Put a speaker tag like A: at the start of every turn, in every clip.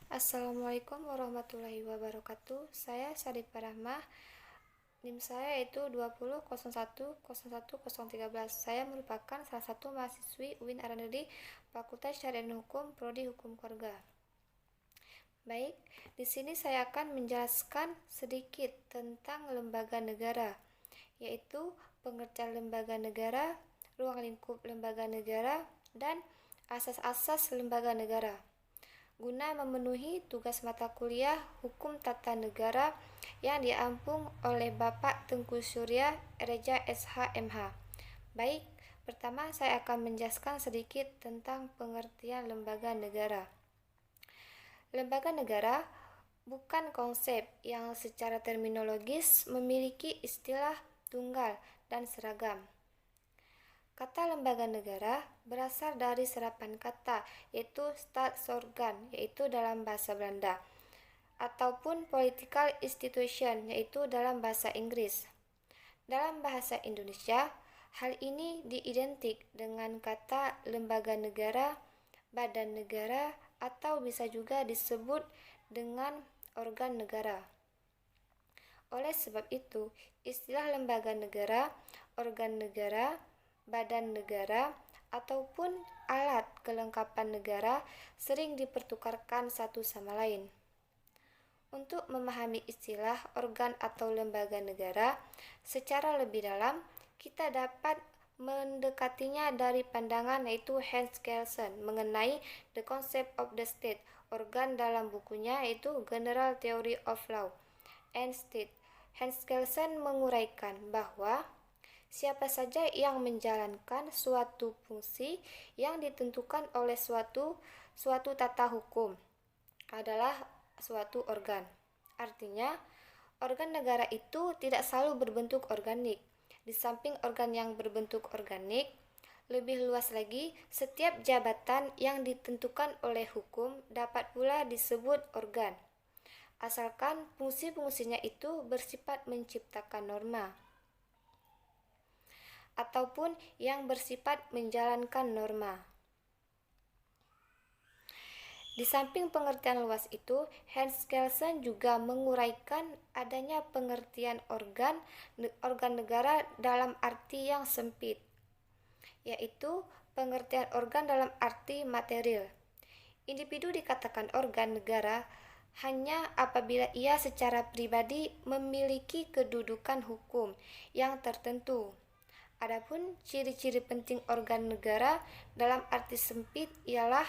A: Assalamualaikum warahmatullahi wabarakatuh. Saya Syarifah Rahmah. NIM saya yaitu 2001010113. Saya merupakan salah satu mahasiswi UIN Aranedi, Fakultas Syariah dan Hukum, Prodi Hukum Keluarga. Baik, di sini saya akan menjelaskan sedikit tentang lembaga negara, yaitu pengertian lembaga negara, ruang lingkup lembaga negara, dan asas-asas lembaga negara guna memenuhi tugas mata kuliah Hukum Tata Negara yang diampung oleh Bapak Tengku Surya Reja SH.MH. Baik, pertama saya akan menjelaskan sedikit tentang pengertian lembaga negara. Lembaga negara bukan konsep yang secara terminologis memiliki istilah tunggal dan seragam. Kata lembaga negara berasal dari serapan kata, yaitu staatsorgan, yaitu dalam bahasa Belanda, ataupun political institution, yaitu dalam bahasa Inggris. Dalam bahasa Indonesia, hal ini diidentik dengan kata lembaga negara, badan negara, atau bisa juga disebut dengan organ negara. Oleh sebab itu, istilah lembaga negara, organ negara, badan negara, ataupun alat kelengkapan negara sering dipertukarkan satu sama lain. Untuk memahami istilah organ atau lembaga negara secara lebih dalam, kita dapat mendekatinya dari pandangan yaitu Hans Kelsen mengenai The Concept of the State, organ dalam bukunya yaitu General Theory of Law and State. Hans Kelsen menguraikan bahwa siapa saja yang menjalankan suatu fungsi yang ditentukan oleh suatu tata hukum adalah suatu organ. Artinya, organ negara itu tidak selalu berbentuk organik. Di samping organ yang berbentuk organik, lebih luas lagi, setiap jabatan yang ditentukan oleh hukum dapat pula disebut organ, asalkan fungsi-fungsinya itu bersifat menciptakan norma ataupun yang bersifat menjalankan norma. Di samping pengertian luas itu, Hans Kelsen juga menguraikan adanya pengertian organ negara dalam arti yang sempit, yaitu pengertian organ dalam arti material. Individu dikatakan organ negara hanya apabila ia secara pribadi memiliki kedudukan hukum yang tertentu. Adapun ciri-ciri penting organ negara dalam arti sempit ialah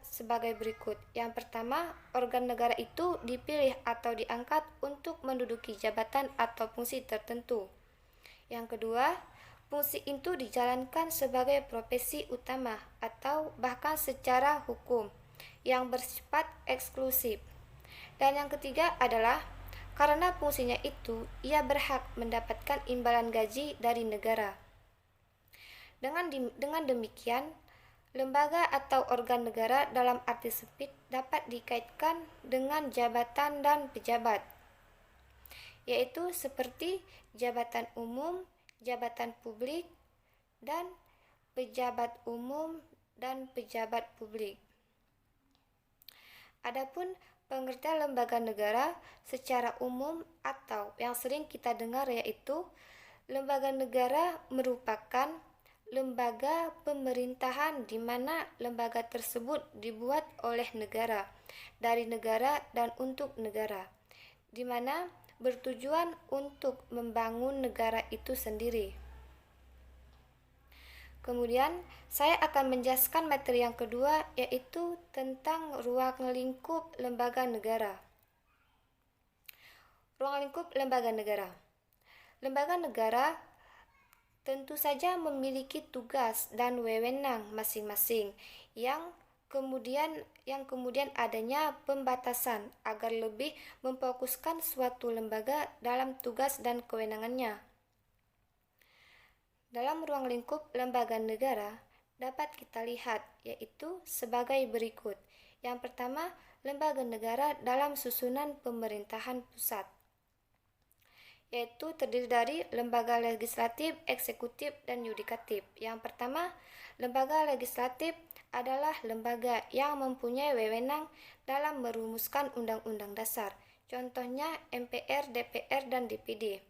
A: sebagai berikut. Yang pertama, organ negara itu dipilih atau diangkat untuk menduduki jabatan atau fungsi tertentu. Yang kedua, fungsi itu dijalankan sebagai profesi utama atau bahkan secara hukum yang bersifat eksklusif. Dan yang ketiga adalah karena fungsinya itu, ia berhak mendapatkan imbalan gaji dari negara. Dengan demikian, lembaga atau organ negara dalam arti sempit dapat dikaitkan dengan jabatan dan pejabat, yaitu seperti jabatan umum, jabatan publik, dan pejabat umum dan pejabat publik. Adapun pengertian lembaga negara secara umum atau yang sering kita dengar yaitu lembaga negara merupakan lembaga pemerintahan di mana lembaga tersebut dibuat oleh negara, dari negara dan untuk negara, di mana bertujuan untuk membangun negara itu sendiri. Kemudian, saya akan menjelaskan materi yang kedua, yaitu tentang ruang lingkup lembaga negara. Ruang lingkup lembaga negara. Lembaga negara tentu saja memiliki tugas dan wewenang masing-masing yang kemudian adanya pembatasan agar lebih memfokuskan suatu lembaga dalam tugas dan kewenangannya. Dalam ruang lingkup lembaga negara dapat kita lihat yaitu sebagai berikut. Yang pertama, lembaga negara dalam susunan pemerintahan pusat, yaitu terdiri dari lembaga legislatif, eksekutif, dan yudikatif. Yang pertama, lembaga legislatif adalah lembaga yang mempunyai wewenang dalam merumuskan undang-undang dasar. Contohnya MPR, DPR, dan DPD.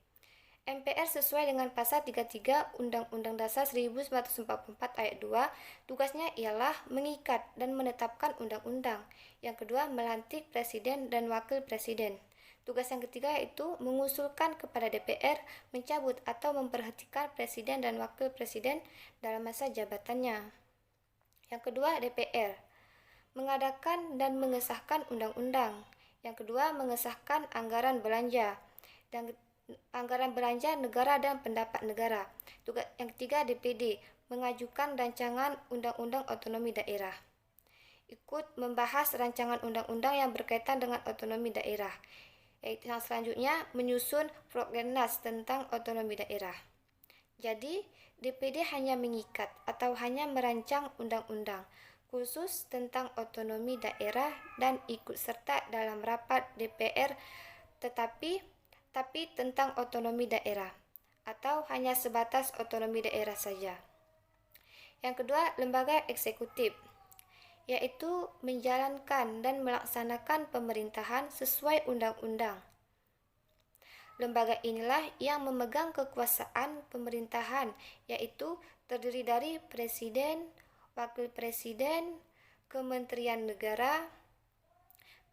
A: MPR sesuai dengan pasal 33 Undang-Undang Dasar 1944 ayat 2, tugasnya ialah mengikat dan menetapkan undang-undang. Yang kedua, melantik presiden dan wakil presiden. Tugas yang ketiga yaitu mengusulkan kepada DPR mencabut atau memberhentikan presiden dan wakil presiden dalam masa jabatannya. Yang kedua, DPR mengadakan dan mengesahkan undang-undang. Yang kedua, mengesahkan anggaran belanja dan anggaran belanja negara dan pendapat negara. Tugas yang ketiga, DPD mengajukan rancangan undang-undang otonomi daerah. Ikut membahas rancangan undang-undang yang berkaitan dengan otonomi daerah. Yang selanjutnya, menyusun prognas tentang otonomi daerah. Jadi, DPD hanya mengikat atau hanya merancang undang-undang khusus tentang otonomi daerah dan ikut serta dalam rapat DPR tapi tentang otonomi daerah atau hanya sebatas otonomi daerah saja. Yang kedua, lembaga eksekutif, yaitu menjalankan dan melaksanakan pemerintahan sesuai undang-undang. Lembaga inilah yang memegang kekuasaan pemerintahan, yaitu terdiri dari presiden, wakil presiden, kementerian negara,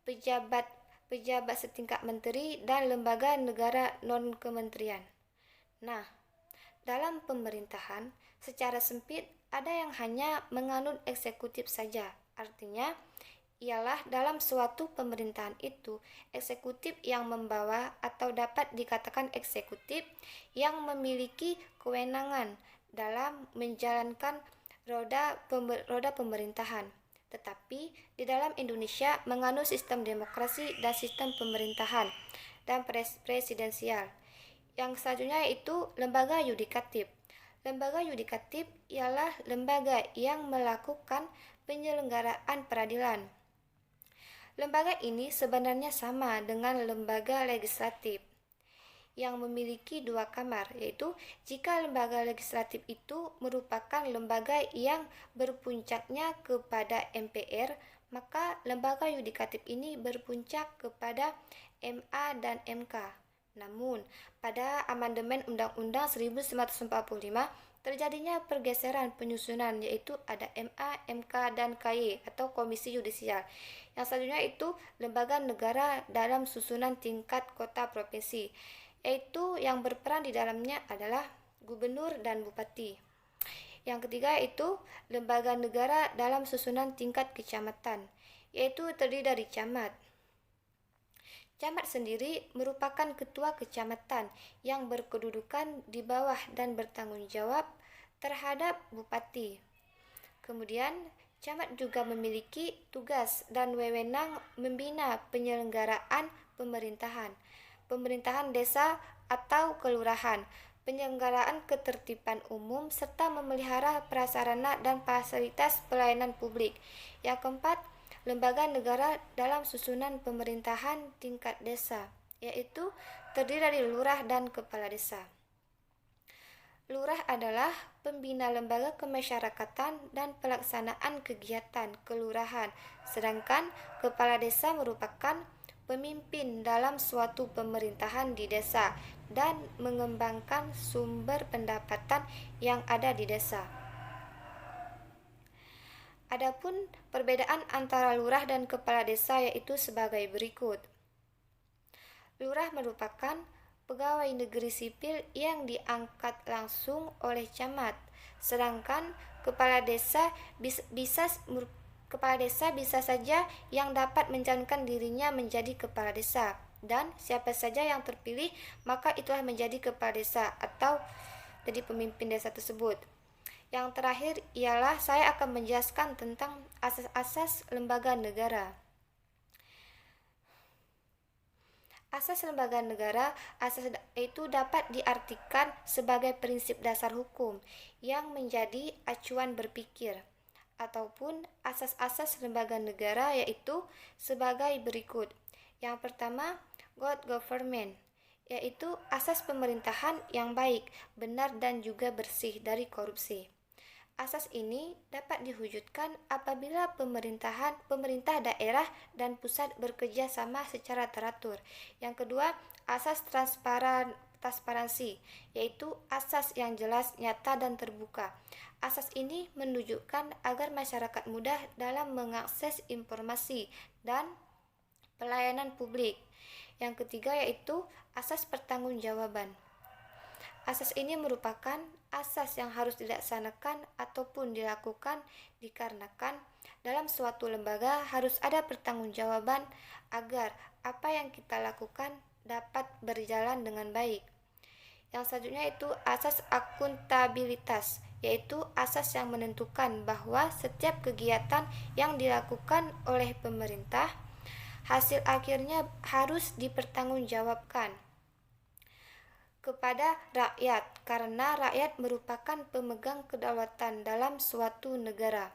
A: pejabat setingkat menteri, dan lembaga negara non-kementerian. Nah, dalam pemerintahan, secara sempit ada yang hanya menganut eksekutif saja. Artinya, ialah dalam suatu pemerintahan itu, eksekutif yang membawa atau dapat dikatakan eksekutif yang memiliki kewenangan dalam menjalankan roda pemerintahan. Tetapi di dalam Indonesia menganut sistem demokrasi dan sistem pemerintahan dan presidensial. Yang selanjutnya yaitu lembaga yudikatif. Lembaga yudikatif ialah lembaga yang melakukan penyelenggaraan peradilan. Lembaga ini sebenarnya sama dengan lembaga legislatif yang memiliki dua kamar, yaitu jika lembaga legislatif itu merupakan lembaga yang berpuncaknya kepada MPR, maka lembaga yudikatif ini berpuncak kepada MA dan MK. Namun, pada amandemen Undang-Undang 1945, terjadinya pergeseran penyusunan, yaitu ada MA, MK, dan KY atau Komisi Yudisial. Yang selanjutnya itu lembaga negara dalam susunan tingkat kota provinsi, yaitu yang berperan di dalamnya adalah gubernur dan bupati. Yang ketiga itu lembaga negara dalam susunan tingkat kecamatan, yaitu terdiri dari camat. Camat sendiri merupakan ketua kecamatan yang berkedudukan di bawah dan bertanggung jawab terhadap bupati. Kemudian, camat juga memiliki tugas dan wewenang membina penyelenggaraan pemerintahan desa atau kelurahan, penyelenggaraan ketertiban umum, serta memelihara prasarana dan fasilitas pelayanan publik. Yang keempat, lembaga negara dalam susunan pemerintahan tingkat desa, yaitu terdiri dari lurah dan kepala desa. Lurah adalah pembina lembaga kemasyarakatan dan pelaksanaan kegiatan kelurahan, sedangkan kepala desa merupakan pemimpin dalam suatu pemerintahan di desa dan mengembangkan sumber pendapatan yang ada di desa. Adapun perbedaan antara lurah dan kepala desa yaitu sebagai berikut. Lurah merupakan pegawai negeri sipil yang diangkat langsung oleh camat, sedangkan kepala desa bisa saja yang dapat mencalonkan dirinya menjadi kepala desa, dan siapa saja yang terpilih maka itulah menjadi kepala desa atau jadi pemimpin desa tersebut. Yang terakhir ialah saya akan menjelaskan tentang asas-asas lembaga negara. Asas lembaga negara, asas itu dapat diartikan sebagai prinsip dasar hukum yang menjadi acuan berpikir, ataupun asas-asas lembaga negara yaitu sebagai berikut. Yang pertama, good government, yaitu asas pemerintahan yang baik, benar dan juga bersih dari korupsi. Asas ini dapat diwujudkan apabila pemerintah daerah dan pusat bekerja sama secara teratur. Yang kedua, asas transparansi, yaitu asas yang jelas, nyata, dan terbuka. Asas ini menunjukkan agar masyarakat mudah dalam mengakses informasi dan pelayanan publik. Yang ketiga yaitu asas pertanggungjawaban. Asas ini merupakan asas yang harus dilaksanakan ataupun dilakukan dikarenakan dalam suatu lembaga harus ada pertanggungjawaban agar apa yang kita lakukan dapat berjalan dengan baik. Yang selanjutnya itu asas akuntabilitas, yaitu asas yang menentukan bahwa setiap kegiatan yang dilakukan oleh pemerintah, hasil akhirnya harus dipertanggungjawabkan kepada rakyat, karena rakyat merupakan pemegang kedaulatan dalam suatu negara.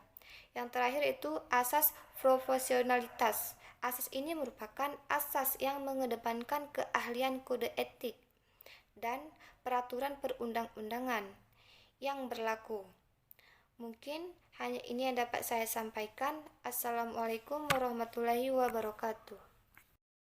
A: Yang terakhir itu asas profesionalitas. Asas ini merupakan asas yang mengedepankan keahlian kode etik dan peraturan perundang-undangan yang berlaku. Mungkin hanya ini yang dapat saya sampaikan. Assalamualaikum warahmatullahi wabarakatuh.